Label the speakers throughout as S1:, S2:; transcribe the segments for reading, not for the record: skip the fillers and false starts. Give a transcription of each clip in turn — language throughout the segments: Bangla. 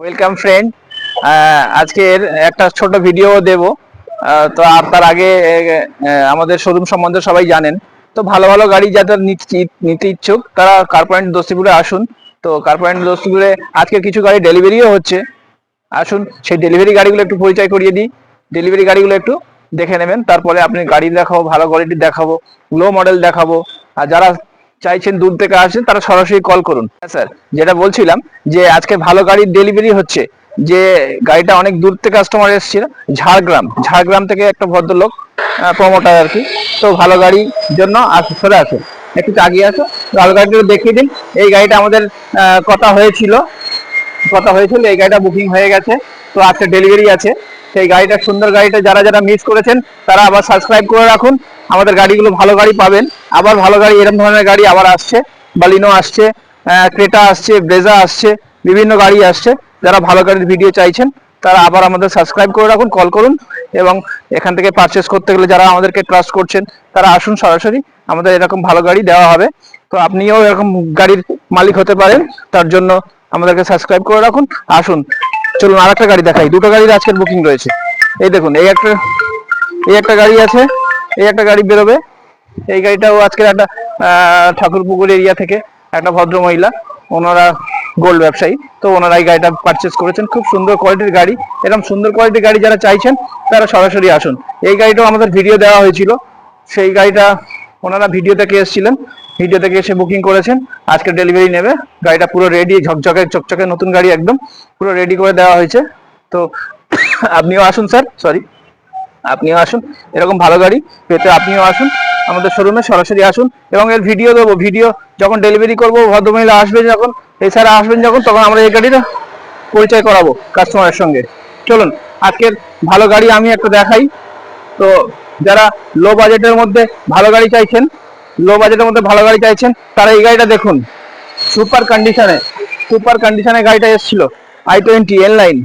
S1: Welcome friend. আজকের একটা ছোট ভিডিও দেব। তো আর তার আগে আমাদের শোরুম সম্বন্ধে সবাই জানেন। তো ভালো ভালো গাড়ি যাদের নিতে ইচ্ছুক তারা কার পয়েন্ট দোস্তিপুরে আসুন। তো কার পয়েন্ট দোস্তিপুরে আজকে কিছু গাড়ি ডেলিভারিও হচ্ছে। আসুন সেই ডেলিভারি গাড়িগুলো একটু পরিচয় করিয়ে দিই। ডেলিভারি গাড়িগুলো একটু দেখে নেবেন, তারপরে আপনি গাড়ি দেখাবো, ভালো কোয়ালিটির দেখাবো, লো মডেল দেখাবো। আর যারা চাইছেন দূর থেকে আসেন তারা সরাসরি কল করুন। হ্যাঁ স্যার, যেটা বলছিলাম যে আজকে ভালো গাড়ির ডেলিভারি হচ্ছে। যে গাড়িটা অনেক দূর থেকে কাস্টমার এসেছিল, ঝাড়গ্রাম থেকে একটা ভদ্রলোক, প্রমোটার আর কি। তো ভালো গাড়ির জন্য চলে আসুন, একটু আগিয়ে আসো, ভালো গাড়িটা দেখিয়ে দিন। এই গাড়িটা আমাদের কথা হয়েছিল, এই গাড়িটা বুকিং হয়ে গেছে। তো আজকে ডেলিভারি আছে। সেই গাড়িটা, সুন্দর গাড়িটা যারা যারা মিস করেছেন তারা আবার সাবস্ক্রাইব করে রাখুন। আমাদের গাড়িগুলো ভালো গাড়ি পাবেন, আবার ভালো গাড়ি, এরকম ধরনের গাড়ি আবার আসছে। বালিনো আসছে, ক্রেটা আসছে, ব্রেজা আসছে, বিভিন্ন গাড়ি আসছে। যারা ভালো গাড়ির ভিডিও চাইছেন তারা আবার আমাদের সাবস্ক্রাইব করে রাখুন, কল করুন। এবং এখান থেকে পারচেস করতে গেলে যারা আমাদেরকে ট্রাস্ট করছেন তারা আসুন সরাসরি, আমাদের এরকম ভালো গাড়ি দেওয়া হবে। তো আপনিও এরকম গাড়ির মালিক হতে পারেন, তার জন্য আমাদেরকে সাবস্ক্রাইব করে রাখুন। আসুন, চলুন আর একটা গাড়ি দেখাই। দুটো গাড়ির আজকের বুকিং রয়েছে। এই দেখুন, এই একটা গাড়ি আছে, এই একটা গাড়ি বেরোবে। এই গাড়িটাও আজকের একটা ঠাকুরপুকুর এরিয়া থেকে একটা ভদ্র মহিলা, ওনারা গোল্ড ব্যবসায়ী, তো ওনারা এই গাড়িটা পারচেস করেছেন। খুব সুন্দর কোয়ালিটির গাড়ি। এরকম সুন্দর কোয়ালিটির গাড়ি যারা চাইছেন তারা সরাসরি আসুন। এই গাড়িটাও আমাদের ভিডিও দেওয়া হয়েছিল, সেই গাড়িটা ওনারা ভিডিও থেকে এসেছিলেন, ভিডিও থেকে এসে বুকিং করেছেন, আজকে ডেলিভারি নেবে। গাড়িটা পুরো রেডি, ঝকঝকে চকচকে নতুন গাড়ি, একদম পুরো রেডি করে দেওয়া হয়েছে। তো আপনিও আসুন স্যার, সরি, আপনিও আসুন, এরকম ভালো গাড়ি পেতে আপনিও আসুন আমাদের শোরুমে, সরাসরি আসুন। এবং এর ভিডিও দেবো, ভিডিও যখন ডেলিভারি করবো, ভদ্রমহিলা আসবেন যখন, এই স্যার আসবেন যখন, তখন আমরা এই গাড়িটা পরিচয় করাবো কাস্টমারের সঙ্গে। চলুন আজকের ভালো গাড়ি আমি একটা দেখাই। তো যারা লো বাজেটের মধ্যে ভালো গাড়ি চাইছেন, তারা এই গাড়িটা দেখুন। সুপার কন্ডিশনে গাড়িটা এসেছিল, i20 N-Line।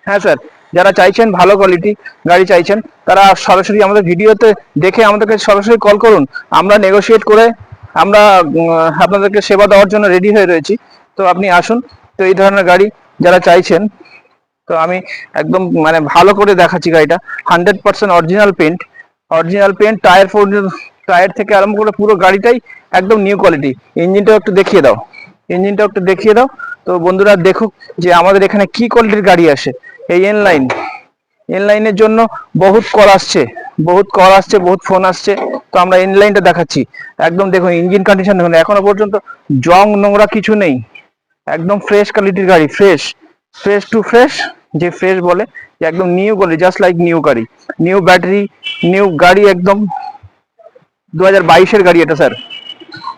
S1: হ্যাঁ স্যার, যারা চাইছেন ভালো কোয়ালিটি গাড়ি চাইছেন তারা সরাসরি আমাদের ভিডিওতে দেখে আমাদেরকে সরাসরি কল করুন। আমরা নেগোশিয়েট করে আমরা আপনাদেরকে সেবা দেওয়ার জন্য রেডি হয়ে রয়েছি। তো আপনি আসুন। তো এই ধরনের গাড়ি যারা চাইছেন, তো আমি একদম মানে ভালো করে দেখাচ্ছি গাড়িটা। 100% অরিজিনাল পেন্ট, টায়ার থেকে আরম্ভ করে পুরো গাড়িটাই একদম নিউ কোয়ালিটি। ইঞ্জিনটাও একটু দেখিয়ে দাও। তো বন্ধুরা দেখুক যে আমাদের এখানে কি কোয়ালিটির গাড়ি আসে। এই এন লাইনের জন্য বহুত ফোন আসছে। তো আমরা এন লাইনটা দেখাচ্ছি। একদম দেখুন, ইঞ্জিন কন্ডিশন দেখুন, এখনো পর্যন্ত জং নোংরা কিছু নেই। একদম ফ্রেশ কোয়ালিটির গাড়ি, ফ্রেশ যে ফ্রেশ বলে, একদম new quality, just like new গাড়ি, নিউ ব্যাটারি, নিউ গাড়ি একদম। 2022-এর গাড়ি এটা স্যার,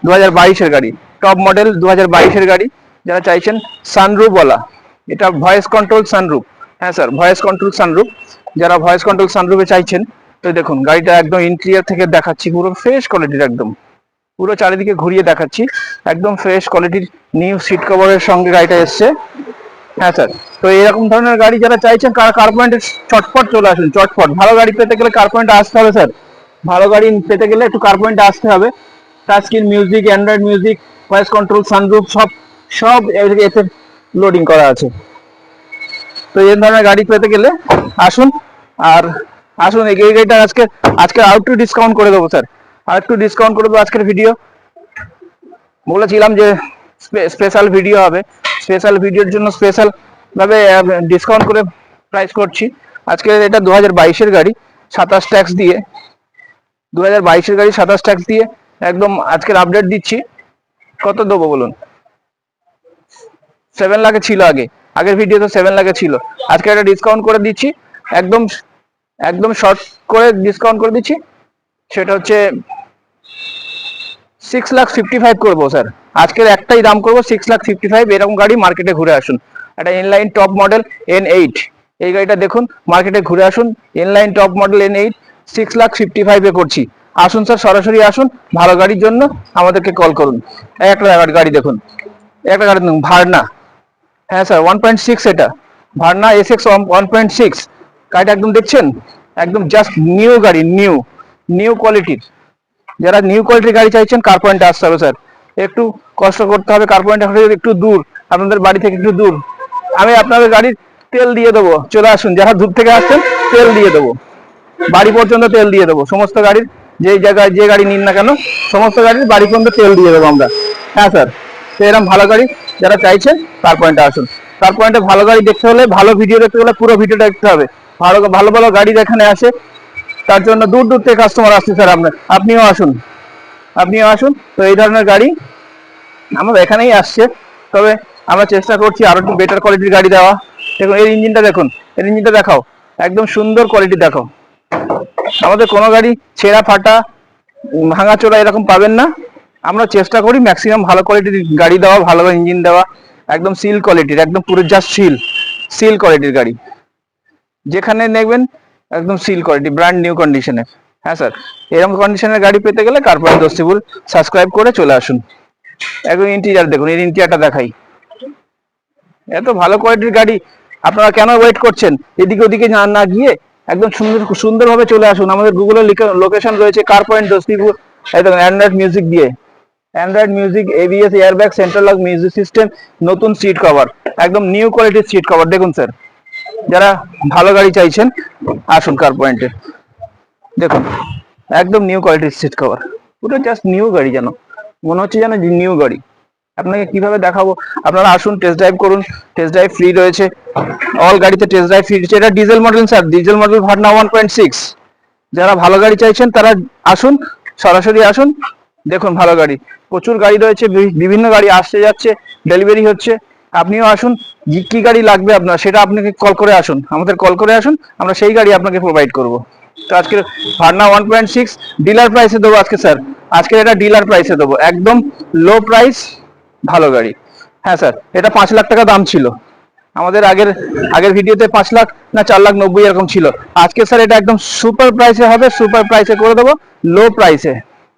S1: 2022-এর গাড়ি, টপ মডেল 2022-এর গাড়ি। যারা চাইছেন সানরুফওয়ালা, এটা ভয়েস কন্ট্রোল সানরুফ। হ্যাঁ স্যার, ভয়েস কন্ট্রোল সানরুফ। যারা ভয়েস কন্ট্রোল সানরুফে চাইছেন, তো দেখুন গাড়িটা একদম ইন্টেরিয়র থেকে দেখাচ্ছি, পুরো ফ্রেশ কোয়ালিটির, একদম পুরো চারিদিকে ঘুরিয়ে দেখাচ্ছি। একদম ফ্রেশ কোয়ালিটির নিউ সিট কভারের সঙ্গে গাড়িটা এসছে। হ্যাঁ স্যার, তো এরকম ধরনের গাড়ি যারা চাইছেন কার পয়েন্টে চটপট চলে আসুন, চটপট। ভালো গাড়ি পেতে গেলে কার পয়েন্টে আসতে হবে স্যার, ভালো গাড়ি পেতে গেলে একটু কার পয়েন্টে আসতে হবে। Touch screen music, Android music, voice control sunroof, সব সব এতে লোডিং করা আছে। তো এই ধরনের গাড়ি পেতে গেলে আসুন। আর আসুন, এই গাড়িটা আজকে আর একটু ডিসকাউন্ট করে দেবো স্যার, আর একটু ডিসকাউন্ট করে দেবো। আজকের ভিডিও বলেছিলাম যে স্পেশাল ভিডিও হবে, স্পেশাল ভিডিওর জন্য স্পেশাল ভাবে ডিসকাউন্ট করে প্রাইস করছি। আজকে এটা 2022-এর গাড়ি, 27 ট্যাক্স দিয়ে, 2022-এর গাড়ি 27 ট্যাক্স দিয়ে একদম আজকের আপডেট দিচ্ছি। কত দেবো বলুন? 7 লাখে ছিল আগের ভিডিও তো 7 লাখে ছিল। আজকে একটা ডিসকাউন্ট করে দিচ্ছি, একদম একদম শর্ট করে ডিসকাউন্ট করে দিচ্ছি। সেটা হচ্ছে 6,55,000 করবো স্যার। আজকের একটাই দাম করবো 6,55,000। এরকম গাড়ি মার্কেটে ঘুরে আসুন। একটা ইনলাইন টপ মডেল N8, এই গাড়িটা দেখুন, মার্কেটে ঘুরে আসুন। ইনলাইন টপ মডেল N8 6,55,000 করছি। আসুন স্যার, সরাসরি আসুন। ভালো গাড়ির জন্য আমাদেরকে কল করুন। একটা গাড়ি দেখুন, ভার্না। হ্যাঁ স্যার, 1.6, এটা ভার্না SX 1.6 গাড়িটা একদম দেখছেন, একদম জাস্ট নিউ গাড়ি, নিউ কোয়ালিটির। যারা নিউ কোয়ালিটির গাড়ি চাইছেন কার পয়েন্টে আসতে হবে স্যার, একটু কষ্ট করতে হবে। কার পয়েন্ট একটু দূর, আপনাদের বাড়ি থেকে একটু দূর, আমি আপনাদের গাড়ির তেল দিয়ে দেবো, চলে আসুন। যারা দূর থেকে আসছেন তেল দিয়ে দেবো, বাড়ি পর্যন্ত তেল দিয়ে দেবো। সমস্ত গাড়ির যে জায়গায় যে গাড়ি নিন না কেন, সমস্ত গাড়ির বাড়ি পর্যন্ত তেল দিয়ে দেবো আমরা। হ্যাঁ স্যার, তো এরকম ভালো গাড়ি যারা চাইছেন তার পয়েন্টে আসুন। তার পয়েন্টে ভালো গাড়ি দেখতে হলে, ভালো ভিডিও দেখতে হলে পুরো ভিডিওটা দেখতে হবে। ভালো ভালো ভালো গাড়ি এখানে আসে, তার জন্য দূর দূর থেকে কাস্টমার আসছে স্যার। আপনিও আসুন, আপনিও আসুন। তো এই ধরনের গাড়ি আমাদের এখানেই আসছে, তবে আমরা চেষ্টা করছি আরো একটু বেটার কোয়ালিটির গাড়ি দেওয়া। দেখুন এর ইঞ্জিনটা, দেখুন এর ইঞ্জিনটা দেখাও, একদম সুন্দর কোয়ালিটি দেখাও। আমাদের কোনো গাড়ি ছেঁড়া ফাটা ভাঙাচোরা এরকম পাবেন না। আমরা চেষ্টা করি ম্যাক্সিমাম ভালো কোয়ালিটির গাড়ি দেওয়া, ভালো ইঞ্জিন দেওয়া, একদম সিল কোয়ালিটির, একদম পুরো জাস্ট সিল কোয়ালিটির গাড়ি যেখানে নেবেন, একদম সিল কোয়ালিটি, ব্র্যান্ড নিউ কন্ডিশনের। হ্যাঁ স্যার, এরকম কন্ডিশনের গাড়ি পেতে গেলে কার পয়েন্ট দস্তিপুর সাবস্ক্রাইব করে চলে আসুন। একদম ইন্টেরিয়ার দেখুন, এর ইন্টেরিয়ারটা দেখাই, এত ভালো কোয়ালিটির গাড়ি। আপনারা কেন ওয়েট করছেন? এদিকে ওদিকে না গিয়ে একদম সুন্দরভাবে চলে আসুন। আমাদের গুগলে লোকেশন রয়েছে কার পয়েন্ট দস্তিপুর। এই দেখুন অ্যান্ড্রয়েড মিউজিক দিয়ে, Android music, ABS, airbag, central lock music system, নতুন সিট কভার, একদম নিউ কোয়ালিটির সিট কভার। দেখুন স্যার, যারা ভালো গাড়ি চাইছেন আসুন কার পয়েন্টে। দেখুন একদম নিউ কোয়ালিটির সিট কভার, পুরো জাস্ট নিউ গাড়ি, যেন মনে হচ্ছে যেন নিউ গাড়ি। আপনাকে কিভাবে দেখাবো, আপনারা আসুন, টেস্ট ড্রাইভ করুন। টেস্ট ড্রাইভ ফ্রি রয়েছে, অল গাড়িতে টেস্ট ড্রাইভ ফ্রি রয়েছে। এটা diesel model sir, diesel model Verna 1.6। যারা ভালো গাড়ি চাইছেন তারা আসুন, সরাসরি আসুন, দেখুন ভালো গাড়ি। প্রচুর গাড়ি রয়েছে, বিভিন্ন গাড়ি আসছে যাচ্ছে, ডেলিভারি হচ্ছে। আপনিও আসুন, কি গাড়ি লাগবে আপনার সেটা আপনাকে কল করে আসুন, আমাদের কল করে আসুন, আমরা সেই গাড়ি আপনাকে প্রোভাইড করব। তো আজকে ভার্না 1.6 ডিলার প্রাইসে দেবো আজকে স্যার, আজকে এটা ডিলার প্রাইসে দেবো, একদম লো প্রাইস, ভালো গাড়ি। হ্যাঁ স্যার, এটা 5 লাখ টাকা দাম ছিল আমাদের আগের আগের ভিডিওতে, 5 লাখ না 4,90,000 এরকম ছিল। আজকে স্যার এটা একদম সুপার প্রাইসে হবে, সুপার প্রাইসে করে দেবো, লো প্রাইসে।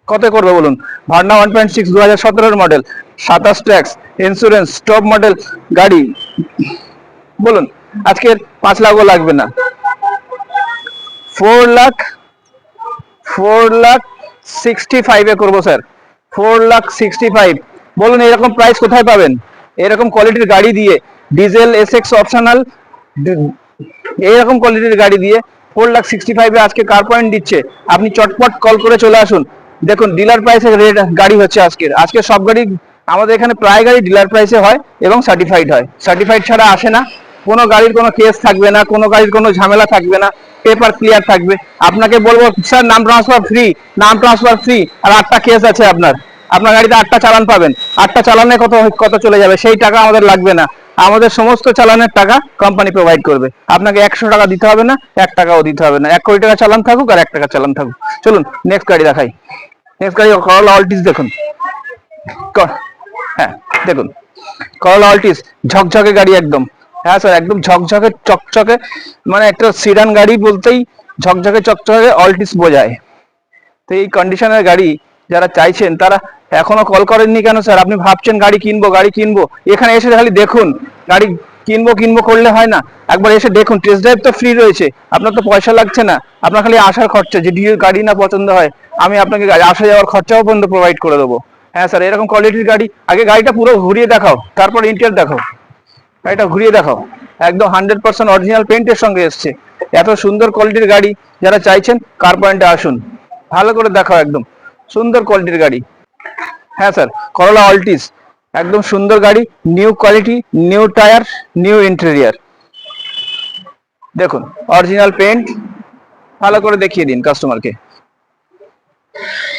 S1: কত করবে বলুন? Verna 1.6 2017 model, 27 tax, insurance, top model গাড়ি, বলুন আজকের 5 লাখও লাগবে না, 4,65,000 এ করবো স্যার, 4,65,000। বলুন এরকম প্রাইস কোথায় পাবেন? এরকম কোয়ালিটির গাড়ি দিয়ে, ডিজেল এসএক্স অপশনাল, এইরকম কোয়ালিটির গাড়ি দিয়ে 4,65,000 আজকে কার পয়েন্ট দিচ্ছে। আপনি চটপট কল করে চলে আসুন। দেখুন ডিলার প্রাইসে রেট গাড়ি হচ্ছে আজকে সব গাড়ি আমাদের এখানে, প্রায় গাড়ি ডিলার প্রাইসে হয় এবং সার্টিফাইড হয়। সার্টিফাইড ছাড়া আসে না। কোনো গাড়ির কোনো কেস থাকবে না, কোনো গাড়ির কোনো ঝামেলা থাকবে না, পেপার ক্লিয়ার থাকবে। আপনাকে বলবো স্যার নাম ট্রান্সফার ফ্রি, নাম ট্রান্সফার ফ্রি, আর 8টা কেস আছে আপনার গাড়িতে 8টা চালান পাবেন। 8টা চালানে কত চলে যাবে, সেই টাকা আমাদের লাগবে না। আমাদের সমস্ত চালানের টাকা কোম্পানি প্রোভাইড করবে। আপনাকে 100 টাকা দিতে হবে না, 1 টাকাও দিতে হবে না। 1 কোটি টাকা চালান থাকুক আর 1 টাকা চালান থাকুক। চলুন নেক্সট গাড়ি দেখাই। নেক্সট গাড়ি করলা অল্টিস, দেখুন। হ্যাঁ দেখুন করলা অল্টিস, ঝকঝকে গাড়ি একদম। হ্যাঁ স্যার, একদম ঝকঝকে চকচকে, মানে একটা সিডান গাড়ি বলতেই ঝকঝকে চকচকে অল্টিস বোঝায়। তো এই কন্ডিশনের গাড়ি যারা চাইছেন তারা এখনো কল করেননি কেন স্যার? আপনি ভাবছেন গাড়ি কিনবো, এখানে এসে খালি দেখুন। গাড়ি কিনবো করলে হয় না, একবার এসে দেখুন। টেস্ট ড্রাইভ তো ফ্রি রয়েছে, আপনার তো পয়সা লাগছে না, আপনার খালি আসার খরচা। যদি গাড়ি না পছন্দ হয় আমি আপনাকে আসা যাওয়ার খরচাও পর্যন্ত প্রোভাইড করে দেবো। হ্যাঁ স্যার, এরকম কোয়ালিটির গাড়ি। আগে গাড়িটা পুরো ঘুরিয়ে দেখাও, তারপর ইন্টেরিয়র দেখাও। গাড়িটা ঘুরিয়ে দেখাও, একদম 100% অরিজিনাল পেন্টের সঙ্গে এসছে। এত সুন্দর কোয়ালিটির গাড়ি যারা চাইছেন কার পয়েন্টে আসুন, ভালো করে দেখাও, একদম সুন্দর কোয়ালিটির গাড়ি। হ্যাঁ স্যার, করলা অল্টিস একদম সুন্দর গাড়ি, new quality, new tyre, new interior. দেখুন অরিজিনাল পেন্ট, ভালো করে দেখিয়ে দিন কাস্টমারকে,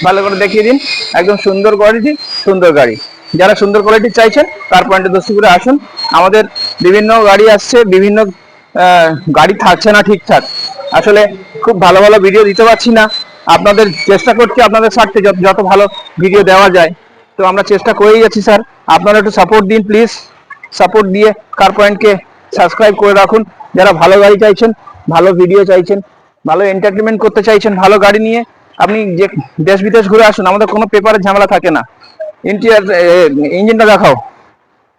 S1: ভালো করে দেখিয়ে দিন। একদম সুন্দর কোয়ালিটি, সুন্দর গাড়ি। যারা সুন্দর কোয়ালিটি চাইছেন তার পয়েন্টে দস্তুপুরে আসুন। আমাদের বিভিন্ন গাড়ি আসছে, বিভিন্ন গাড়ি থাকছে না ঠিকঠাক। আসলে খুব ভালো ভালো ভিডিও দিতে পারছি না, আপনাদের চেষ্টা করছি আপনাদের স্বার্থে যত ভালো ভিডিও দেওয়া যায়। তো আমরা চেষ্টা করেই যাচ্ছি স্যার, আপনারা একটু সাপোর্ট দিন প্লিজ। সাপোর্ট দিয়ে কার পয়েন্টকে সাবস্ক্রাইব করে রাখুন। যারা ভালো গাড়ি চাইছেন, ভালো ভিডিও চাইছেন, ভালো এন্টারটেনমেন্ট করতে চাইছেন, ভালো গাড়ি নিয়ে আপনি যে দেশ বিদেশ ঘুরে আসুন, আমাদের কোনো পেপারের ঝামেলা থাকে না। ইন্টেরিয়র, ইঞ্জিনটা দেখাও,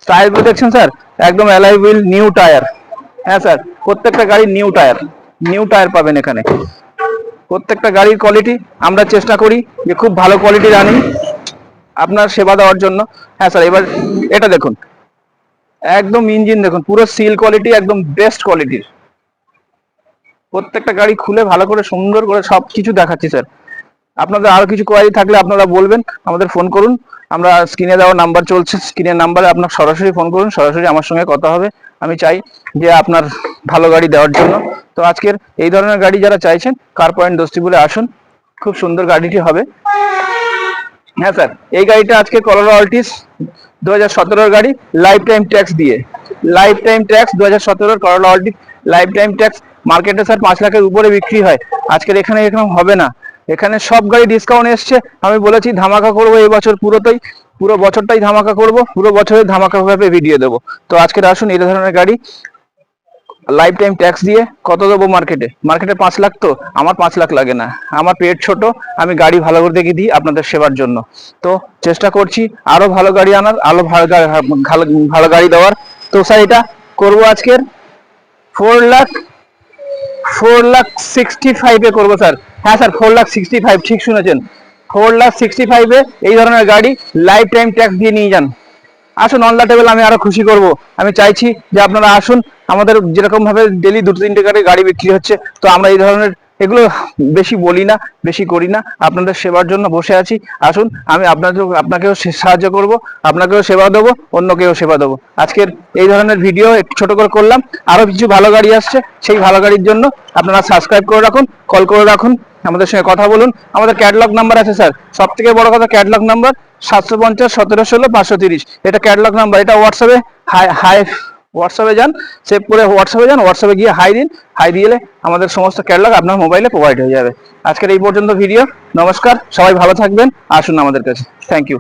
S1: টায়ার প্রোটেকশন স্যার, একদম অ্যালয় হুইল, নিউ টায়ার। হ্যাঁ স্যার, প্রত্যেকটা গাড়ির নিউ টায়ার পাবেন এখানে। প্রত্যেকটা গাড়ির কোয়ালিটি আমরা চেষ্টা করি যে খুব ভালো কোয়ালিটির আনি আপনার সেবা দেওয়ার জন্য। হ্যাঁ স্যার, এবার এটা দেখুন, একদম ইঞ্জিন দেখুন পুরো সিল কোয়ালিটি, একদম বেস্ট কোয়ালিটির। প্রত্যেকটা গাড়ি খুলে ভালো করে সুন্দর করে সবকিছু দেখাচ্ছি স্যার। আপনাদের আরো কিছু কোয়ারি থাকলে আপনারা বলবেন, আমাদের ফোন করুন। আমরা স্ক্রিনে দেওয়া নাম্বার চলছে, স্ক্রিনের নাম্বারে আপনার সরাসরি ফোন করুন, সরাসরি আমার সঙ্গে কথা হবে। আমি চাই যে আপনার ভালো গাড়ি দেওয়ার জন্য। তো আজকের এই ধরনের গাড়ি যারা চাইছেন, কার পয়েন্ট দোস্তি বলে আসুন, খুব সুন্দর গাড়িটি হবে। হ্যাঁ স্যার, এই গাড়িটা আজকে করোলা অল্টিস 2017 গাড়ি, লাইফ টাইম ট্যাক্স দিয়ে। লাইফ টাইম ট্যাক্স 2017 করোলা অল্টিস, লাইফ টাইম ট্যাক্স। মার্কেটে স্যার 5 লাখের উপরে বিক্রি হয়, আজকের এখানে এরকম হবে না। এখানে সব গাড়ি ডিসকাউন্ট এসছে। আমি বলেছি ধামাকা করবো এই বছর, পুরো বছরটাই ধামাকা করব, পুরো বছরে ধামাকা ভাবে ভিডিও দেবো। তো আজকে আসুন, এই ধরনের গাড়ি লাইফ টাইম ট্যাক্স দিয়ে কত দেবো মার্কেটে? মার্কেটে 5 লাখ। তো আমার 5 লাখ লাগে না, আমার পেট ছোট, আমি গাড়ি ভালো করে দেখে দিই আপনাদের সেবার জন্য। তো চেষ্টা করছি আরো ভালো গাড়ি আনার, আরো ভালো গাড়ি দেওয়ার। তো স্যার এটা করবো আজকের 4 লাখ, 4,65,000-এ করবো স্যার। হ্যাঁ স্যার, 4,65,000 ঠিক শুনেছেন, 4,65,000-এ এই ধরনের গাড়ি লাইফ টাইম ট্যাক্স দিয়ে নিয়ে যান। আসুন অন দ্য টেবিল, আমি আরো খুশি করব। আমি চাইছি যে আপনারা আসুন, আমাদের যেরকম ভাবে ডেলি 2-3টে গাড়ি বিক্রি হচ্ছে, তো আমরা এই ধরনের এগুলো বেশি বলি না, বেশি করি না, আপনাদের সেবার জন্য বসে আছি। আসুন, আমি আপনাকেও সাহায্য করব, আপনাকেও সেবা দেবো, অন্যকেও সেবা দেবো। আজকের এই ধরনের ভিডিও একটু ছোট করে করলাম। আরো কিছু ভালো গাড়ি আসছে, সেই ভালো গাড়ির জন্য আপনারা সাবস্ক্রাইব করে রাখুন, কল করে রাখুন, আমাদের সঙ্গে কথা বলুন। আমাদের ক্যাটালগ নাম্বার আছে স্যার, সব থেকে বড় কথা ক্যাটালগ নাম্বার 750-17-16-530। এটা ক্যাটালগ নাম্বার। এটা হোয়াটসঅ্যাপে হাই হোয়াটসঅ্যাপে যান, সেভ করে হোয়াটসঅ্যাপে যান, হোয়াটসঅ্যাপে গিয়ে হাই দিন। হাই দিলে আমাদের সমস্ত ক্যাটালগ আপনার মোবাইলে প্রোভাইড হয়ে যাবে। আজকের এই পর্যন্ত ভিডিও। নমস্কার, সবাই ভালো থাকবেন, আসুন আমাদের কাছে। Thank you.